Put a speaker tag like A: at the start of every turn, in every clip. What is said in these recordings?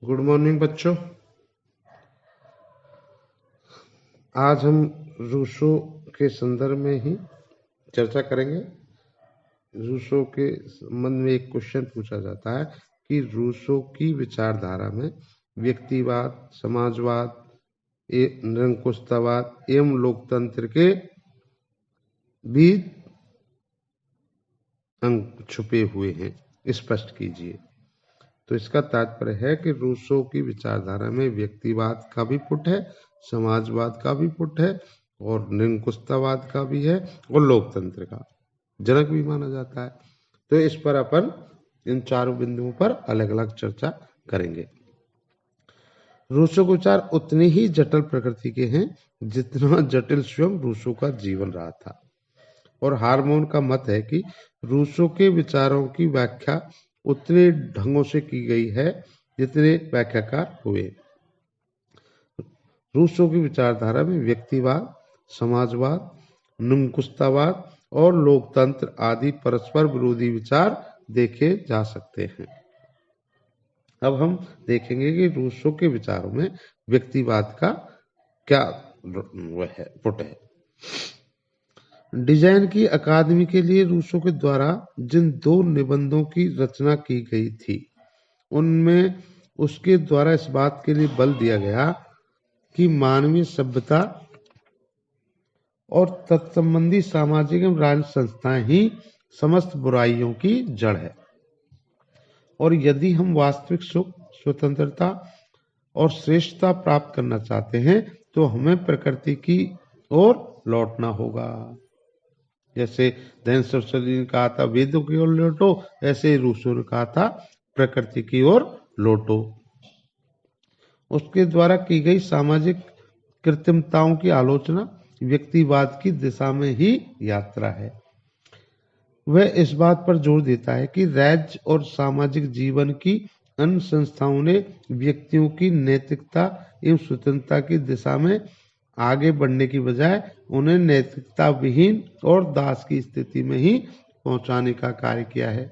A: Good morning बच्चों। आज हम रूसो के संदर्भ में ही चर्चा करेंगे। रूसो के संबंध में एक क्वेश्चन पूछा जाता है कि रूसो की विचारधारा में व्यक्तिवाद, समाजवाद, निरंकुशतावाद एवं लोकतंत्र के भी अंक छुपे हुए हैं, स्पष्ट कीजिए। तो इसका तात्पर्य है कि रूसो की विचारधारा में व्यक्तिवाद का भी पुट है, समाजवाद का भी पुट है और निरंकुशतावाद का भी है और लोकतंत्र का जनक भी माना जाता है। तो इस पर अपन इन चारों बिंदुओं पर अलग अलग चर्चा करेंगे। रूसो के विचार उतने ही जटिल प्रकृति के हैं जितना जटिल स्वयं रूसो का जीवन रहा था। और हार्मोन का मत है कि रूसो के विचारों की व्याख्या उतने ढंगों से की गई है जितने व्याख्याकार हुए। रूसो की विचारधारा में व्यक्तिवाद, समाजवाद, निरंकुशतावाद और लोकतंत्र आदि परस्पर विरोधी विचार देखे जा सकते हैं। अब हम देखेंगे कि रूसो के विचारों में व्यक्तिवाद का क्या पुट है। डिजाइन की अकादमी के लिए रूसो के द्वारा जिन 2 निबंधों की रचना की गई थी, उनमें उसके द्वारा इस बात के लिए बल दिया गया कि मानवीय सभ्यता और तत्संबंधी सामाजिक एवं राजनीतिक संस्थाएं ही समस्त बुराइयों की जड़ है और यदि हम वास्तविक सुख, स्वतंत्रता और श्रेष्ठता प्राप्त करना चाहते हैं तो हमें प्रकृति की ओर लौटना होगा। जैसे दयान सरस्वती ने कहा था वेदों की ओर लौटो, ऐसे रूसो ने कहा था प्रकृति की ओर लौटो। उसके द्वारा की गई सामाजिक कृत्रिमताओं की आलोचना व्यक्तिवाद की दिशा में ही यात्रा है। वह इस बात पर जोर देता है कि राज्य और सामाजिक जीवन की अन्य संस्थाओं ने व्यक्तियों की नैतिकता एवं स्वतंत्रता की दिशा में आगे बढ़ने की बजाय उन्हें नैतिकता विहीन और दास की स्थिति में ही पहुंचाने का कार्य किया है।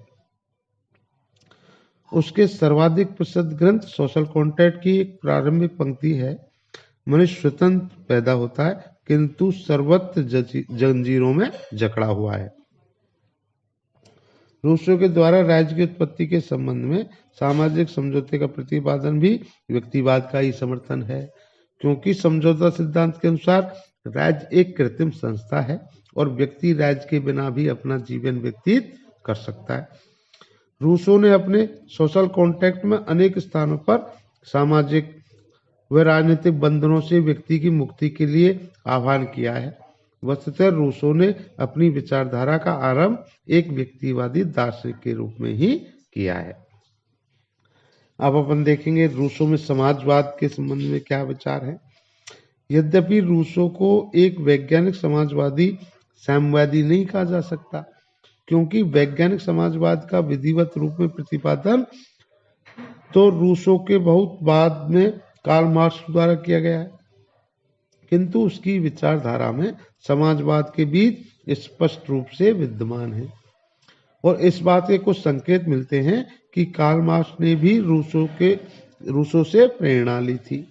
A: उसके सर्वाधिक प्रसिद्ध ग्रंथ सोशल कॉन्ट्रैक्ट की एक प्रारंभिक पंक्ति है, मनुष्य स्वतंत्र पैदा होता है किंतु सर्वत्र जंजीरों में जकड़ा हुआ है। रूसो के द्वारा राज्य की उत्पत्ति के संबंध में सामाजिक समझौते का प्रतिपादन भी व्यक्तिवाद का ही समर्थन है, क्योंकि समझौता सिद्धांत के अनुसार राज्य एक कृत्रिम संस्था है और व्यक्ति राज्य के बिना भी अपना जीवन व्यतीत कर सकता है। रूसो ने अपने सोशल कॉन्ट्रैक्ट में अनेक स्थानों पर सामाजिक व राजनीतिक बंधनों से व्यक्ति की मुक्ति के लिए आह्वान किया है। वस्तुतः रूसो ने अपनी विचारधारा का आरंभ एक व्यक्तिवादी दार्शनिक के रूप में ही किया है। अब अपन देखेंगे रूसो में समाजवाद के संबंध में क्या विचार है। यद्यपि रूसो को एक वैज्ञानिक समाजवादी साम्यवादी नहीं कहा जा सकता, क्योंकि वैज्ञानिक समाजवाद का विधिवत रूप में प्रतिपादन तो रूसो के बहुत बाद में कार्ल मार्क्स द्वारा किया गया है, किंतु उसकी विचारधारा में समाजवाद के बीच स्पष्ट रूप से विद्यमान है और इस बात के कुछ संकेत मिलते हैं कि कार्ल मार्क्स ने भी रूसो से प्रेरणा ली थी।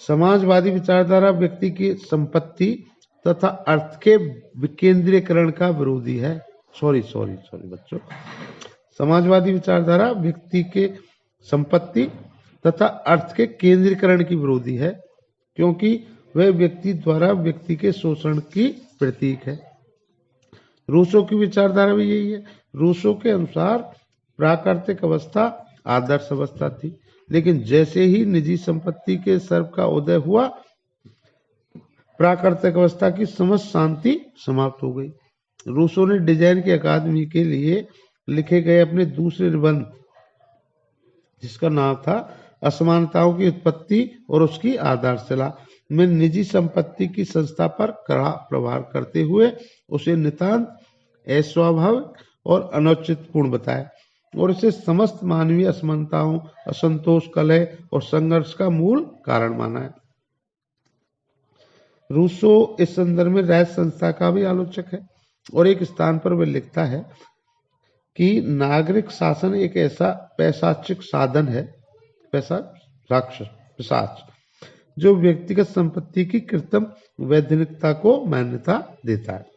A: समाजवादी विचारधारा व्यक्ति की संपत्ति तथा अर्थ के विकेंद्रीकरण का विरोधी है। सॉरी बच्चों, समाजवादी विचारधारा व्यक्ति के संपत्ति तथा अर्थ के केंद्रीकरण की विरोधी है, क्योंकि वह व्यक्ति द्वारा व्यक्ति के शोषण की प्रतीक है। रूसो की विचारधारा भी यही है। रूसो के अनुसार प्राकृतिक अवस्था आदर्श अवस्था थी, लेकिन जैसे ही निजी संपत्ति के सर्व का उदय हुआ, प्राकृतिक अवस्था की समस्त शांति समाप्त हो गई। रूसो ने डिजाइन की अकादमी के लिए लिखे गए अपने दूसरे निबंध, जिसका नाम था असमानताओं की उत्पत्ति और उसकी आधारशिला, में निजी संपत्ति की संस्था पर कड़ा प्रहार करते हुए उसे नितांत अस्वाभाविक और अनौचित्यपूर्ण बताया और इसे समस्त मानवीय असमानताओं, असंतोष, कलह और संघर्ष का मूल कारण माना है। रूसो इस संदर्भ में राज्य संस्था का भी आलोचक है और एक स्थान पर वह लिखता है कि नागरिक शासन एक ऐसा पैशाचिक साधन है पैसा राक्षस पिशाच, जो व्यक्तिगत संपत्ति की कृत्रिम वैधानिकता को मान्यता देता है।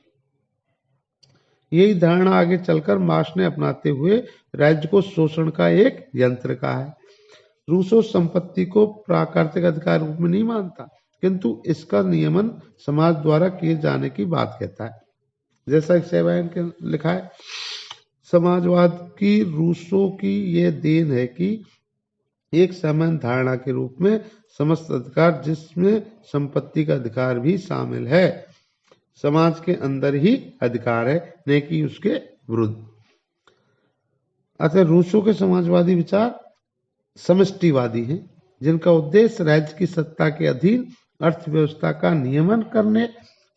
A: यही धारणा आगे चलकर मार्क्स ने अपनाते हुए राज्य को शोषण का एक यंत्र कहा है। रूसो संपत्ति को प्राकृतिक अधिकार रूप में नहीं मानता, किंतु इसका नियमन समाज द्वारा किए जाने की बात कहता है। जैसा कि सेवायन के लिखा है, समाजवाद की रूसो की यह देन है कि एक सामान्य धारणा के रूप में समस्त अधिकार, जिसमें संपत्ति का अधिकार भी शामिल है, समाज के अंदर ही अधिकार है, न कि उसके विरुद्ध। अतः रूसो के समाजवादी विचार समष्टिवादी हैं, जिनका उद्देश्य राज्य की सत्ता के अधीन अर्थव्यवस्था का नियमन करने,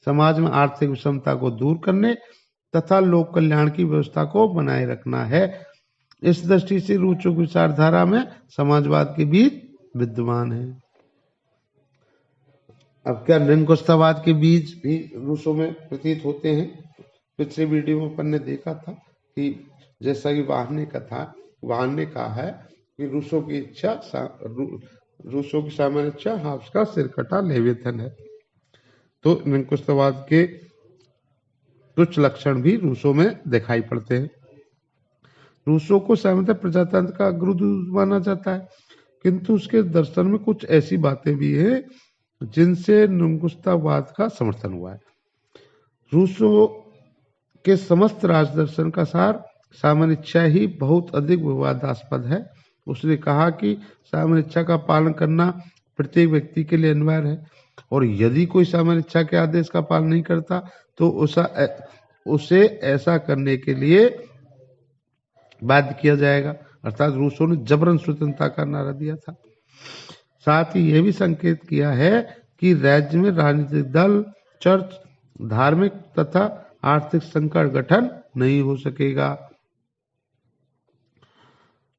A: समाज में आर्थिक विषमता को दूर करने तथा लोक कल्याण की व्यवस्था को बनाए रखना है। इस दृष्टि से रूसो की विचारधारा में समाजवाद के बीज विद्यमान है। अब क्या निरंकुशतावाद के बीज भी रूसो में प्रतीत होते हैं? पिछले वीडियो में अपन ने देखा था कि जैसा कि वाहन ने कहा है कि रूसो की सामान्य इच्छा हाब्स का सिर कटा लेविथन है। तो निरंकुशतावाद के कुछ लक्षण भी रूसो में दिखाई पड़ते हैं। रूसो को सामान्यतः प्रजातंत्र का अग्रदूत माना जाता है, किंतु उसके दर्शन में कुछ ऐसी बातें भी हैं जिनसे निरंकुशतावाद का समर्थन हुआ है। रूसो के समस्त राजदर्शन का सार सामान्य इच्छा ही बहुत अधिक विवादास्पद है। उसने कहा कि सामान्य इच्छा का पालन करना प्रत्येक व्यक्ति के लिए अनिवार्य है, और यदि कोई सामान्य इच्छा के आदेश का पालन नहीं करता तो उसे ऐसा करने के लिए बाध्य किया जाएगा। अर्थात रूसो ने जबरन स्वतंत्रता का नारा दिया था। साथ ही यह भी संकेत किया है कि राज्य में राजनीतिक दल, चर्च, धार्मिक तथा आर्थिक संकट गठन नहीं हो सकेगा।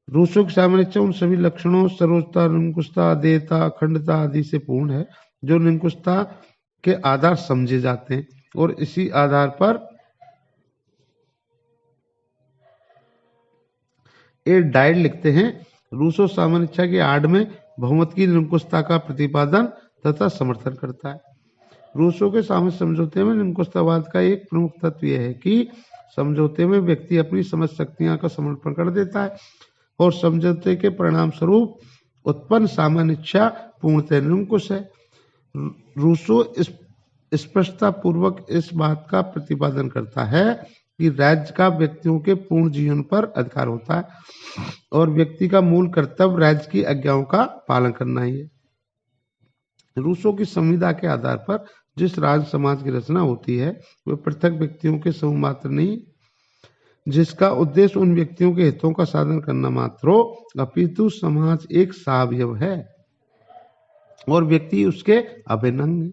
A: रूसो की सामान्य इच्छा उन सभी लक्षणों सर्वोच्चता, निरंकुशता, अदेयता, अखंडता आदि से पूर्ण है जो निरंकुशता के आधार समझे जाते हैं, और इसी आधार पर ए डाइड लिखते हैं, रूसो सामान्य इच्छा की आड़ में बहुमत की निरंकुशता का प्रतिपादन तथा समर्थन करता है। रूसो के सामने समझौते में निरंकुशतावाद का एक प्रमुख तत्व यह है कि समझौते में व्यक्ति अपनी समझ शक्तियां का समर्पण कर देता है, और समझौते के परिणाम स्वरूप उत्पन्न सामान्य इच्छा पूर्णतः निरंकुश है। रूसो स्पष्टता पूर्वक इस बात का प्रतिपादन करता है कि राज्य का व्यक्तियों के पूर्ण जीवन पर अधिकार होता है, और व्यक्ति का मूल कर्तव्य राज्य की आज्ञाओं का पालन करना ही है। रूसो की संविदा के आधार पर जिस राज समाज की रचना होती है वह पृथक व्यक्तियों के समूह मात्र नहीं, जिसका उद्देश्य उन व्यक्तियों के हितों का साधन करना मात्र हो, अपितु समाज एक सावयव है और व्यक्ति उसके अभिन्न अंग है।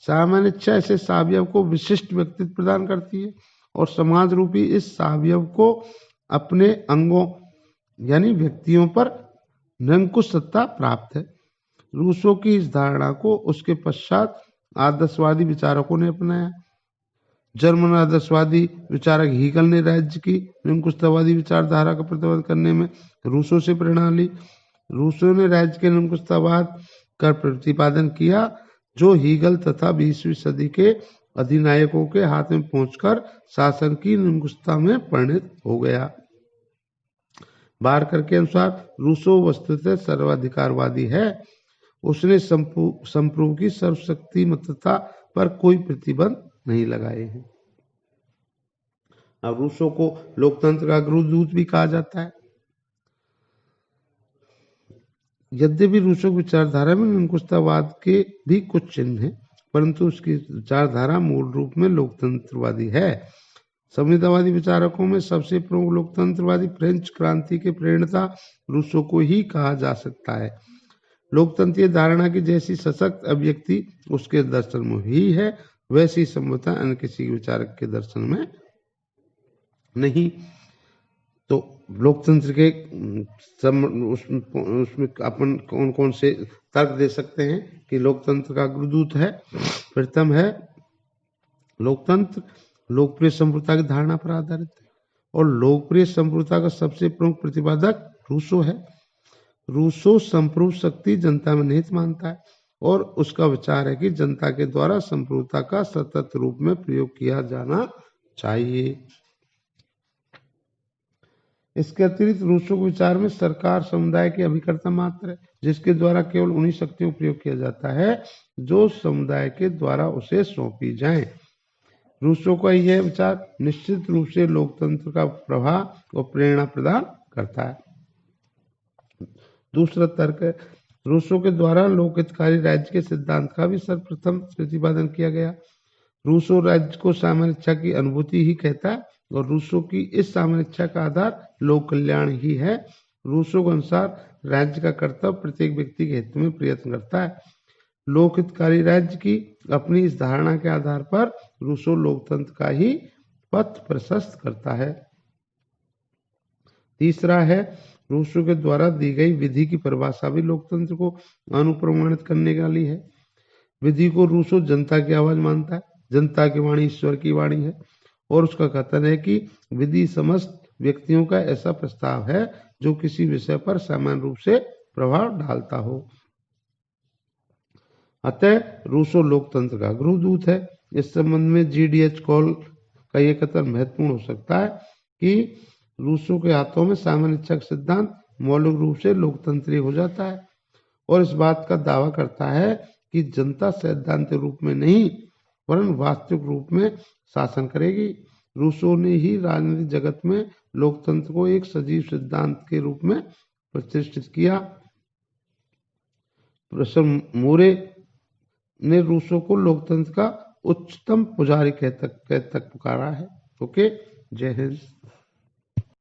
A: सामान्य इच्छा ऐसे सावयव को विशिष्ट व्यक्तित्व प्रदान करती है, और समाज रूपी इस सावयव को अपने अंगों यानी व्यक्तियों पर निरंकुश सत्ता प्राप्त है। रूसो की इस धारणा को उसके पश्चात आदर्शवादी विचारकों ने अपनाया। जर्मन आदर्शवादी विचारक हीगल ने राज्य की निरंकुशतावादी विचारधारा का प्रतिपादन करने में रूसो से प्रेरणा ली। रूसो ने राज्य के निरंकुशतावाद का प्रतिपादन किया, जो हीगल तथा 20वीं सदी के अधिनायकों के हाथ में पहुंचकर शासन की निरंकुशता में परिणत हो गया। बारकर के अनुसार रूसो वस्तुतः सर्वाधिकारवादी है। उसने संप्रभु की सर्वशक्तिमत्ता पर कोई प्रतिबंध नहीं लगाए हैं। अब रूसो को लोकतंत्र का गुरुदूत भी कहा जाता है। यद्यपि रूसो की विचारधारा में निरंकुशतावाद के भी कुछ चिन्ह हैं, परंतु उसकी विचारधारा मूल रूप में लोकतंत्रवादी है। संविधानवादी विचारकों में सबसे प्रमुख लोकतंत्रवादी फ्रेंच क्रांति के प्रणेता रूसो को ही कहा जा सकता है। लोकतंत्रीय धारणा की जैसी सशक्त अभिव्यक्ति उसके दर्शन में ही है, वैसी संभवतः अन्य किसी विचारक के दर्शन में नहीं। तो लोकतंत्र के उसमें अपन कौन कौन से तर्क दे सकते हैं कि लोकतंत्र का गुरुदूत है। प्रथम है, लोकतंत्र लोकप्रिय संप्रभुता की धारणा पर आधारित है, और लोकप्रिय संप्रभुता का सबसे प्रमुख प्रतिपादक रूसो है। रूसो संप्रभु शक्ति जनता में निहित मानता है और उसका विचार है कि जनता के द्वारा संप्रभुता का सतत रूप में प्रयोग किया जाना चाहिए। इसके अतिरिक्त रूसो के विचार में सरकार समुदाय के अभिकर्ता मात्र है, जिसके द्वारा केवल उन्हीं शक्तियों का प्रयोग किया जाता है जो समुदाय के द्वारा उसे सौंपी जाएं। रूसो का यह विचार निश्चित रूप से लोकतंत्र का प्रभाव और प्रेरणा प्रदान करता है। दूसरा तर्क है, रूसो के द्वारा लोकहितकारी राज्य के सिद्धांत का भी सर्वप्रथम प्रतिपादन किया गया। रूसो राज्य को सामान्य इच्छा की अनुभूति ही कहता है और रूसो की इस सामान्य इच्छा का आधार लोक कल्याण ही है। रूसो के अनुसार राज्य का कर्तव्य प्रत्येक व्यक्ति के हित में प्रयत्न करता है। लोकहितकारी राज्य की अपनी इस धारणा के आधार पर रूसो लोकतंत्र का ही पथ प्रशस्त करता है। तीसरा है, रूसो के द्वारा दी गई विधि की परिभाषा भी लोकतंत्र को अनुप्रमाणित करने वाली है। विधि को रूसो जनता की आवाज मानता है। जनता की वाणी ईश्वर की वाणी है और उसका कथन है कि विधि समस्त व्यक्तियों का ऐसा प्रस्ताव है जो किसी विषय पर समान रूप से प्रभाव डालता हो। अतः रूसो लोकतंत्र का गृहदूत है। इस संबंध में GDH कॉल का यह कथन महत्वपूर्ण हो सकता है कि रूसो के हाथों में सामान्य इच्छा का सिद्धांत मौलिक रूप से लोकतंत्री हो जाता है और इस बात का दावा करता है कि जनता सैद्धांतिक रूप में नहीं वरन वास्तविक रूप में शासन करेगी। रूसो ने ही राजनीतिक जगत में लोकतंत्र को एक सजीव सिद्धांत के रूप में प्रतिष्ठित किया। प्रोफेसर मोरे ने रूसो को लोकतंत्र का उच्चतम पुजारी कह तक पुकारा है। ओके, जय हिंद।